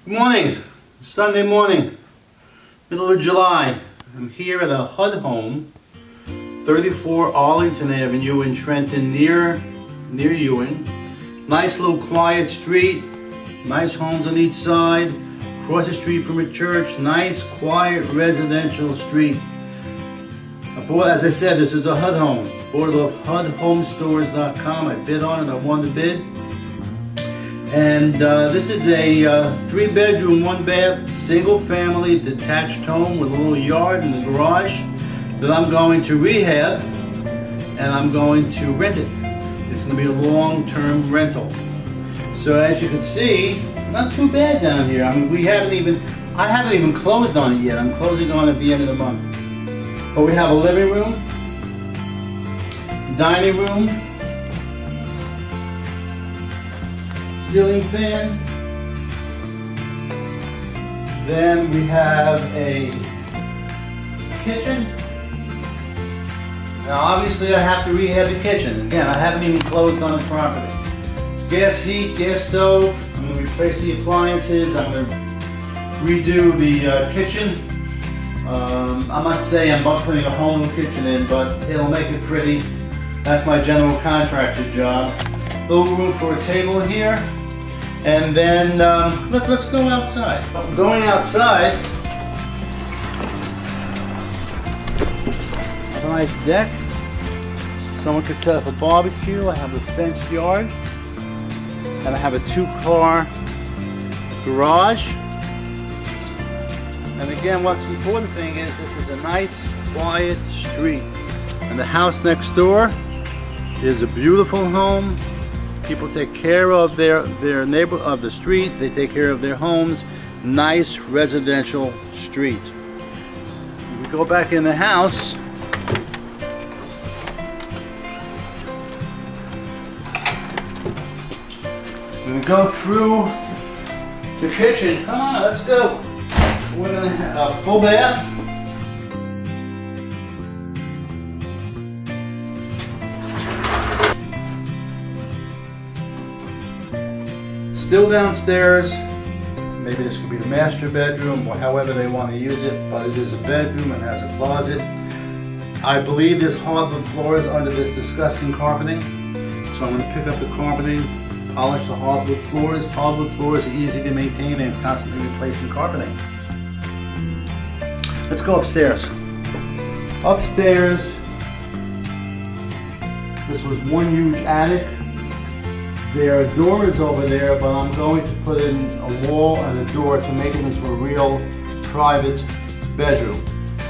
Good morning, Sunday morning, middle of July. I'm here at a HUD Home, 34 Arlington Avenue in Trenton, near Ewing. Nice little quiet street, nice homes on each side, across the street from a church, nice quiet residential street. I bought, as I said, this is a HUD Home. Bought it off HUDHomestores.com. I bid on it, I won the bid. And this is a 3-bedroom, 1-bath, single-family detached home with a little yard in the garage that I'm going to rehab, and I'm going to rent it. It's going to be a long-term rental. So as you can see, not too bad down here. I mean, I haven't even closed on it yet. I'm closing on it at the end of the month. But we have a living room, dining room, ceiling fan. Then we have a kitchen. Now obviously I have to rehab the kitchen. Again, I haven't even closed on the property. It's gas heat, gas stove. I'm going to replace the appliances. I'm going to redo the kitchen. I'm not saying I'm about putting a whole new kitchen in, but it'll make it pretty. That's my general contractor job. Little room for a table here. And then let's go outside. Going outside, a nice deck. Someone could set up a barbecue. I have a fenced yard, and I have a 2-car garage. And again, what's the important thing is this is a nice, quiet street, and the house next door is a beautiful home. People take care of their neighbor of the street. They take care of their homes. Nice residential street. We go back in the house. We go through the kitchen. Come on, let's go. We're gonna have a full bath. Still downstairs. Maybe this could be the master bedroom or however they want to use it, but it is a bedroom and has a closet. I believe there's hardwood floors under this disgusting carpeting, so I'm going to pick up the carpeting, polish the hardwood floors. Hardwood floors are easy to maintain and constantly replacing carpeting. Let's go upstairs. Upstairs, this was one huge attic. There are doors over there, but I'm going to put in a wall and a door to make it into a real private bedroom.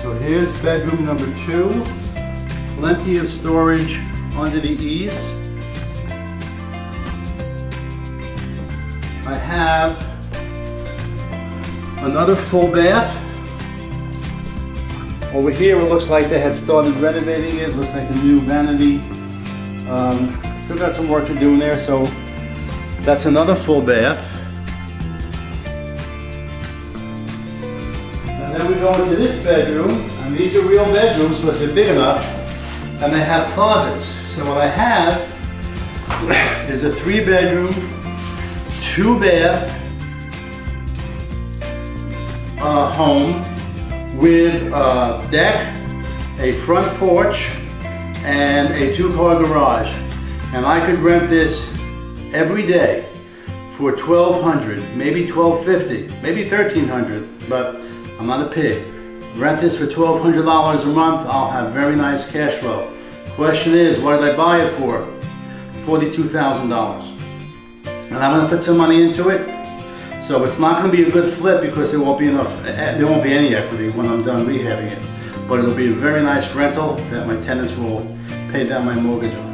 So here's bedroom number 2. Plenty of storage under the eaves. I have another full bath. Over here it looks like they had started renovating it. Looks like a new vanity. Still got some work to do in there, so that's another full bath. And then we go into this bedroom, and these are real bedrooms because they're big enough, and they have closets. So what I have is a 3-bedroom, 2-bath home with a deck, a front porch, and a 2-car garage. And I could rent this every day for $1,200, maybe $1,250, maybe $1,300, but I'm not a pig. Rent this for $1,200 a month, I'll have very nice cash flow. Question is, what did I buy it for? $42,000. And I'm going to put some money into it. So it's not going to be a good flip because there won't be enough, there won't be any equity when I'm done rehabbing it. But it'll be a very nice rental that my tenants will pay down my mortgage on.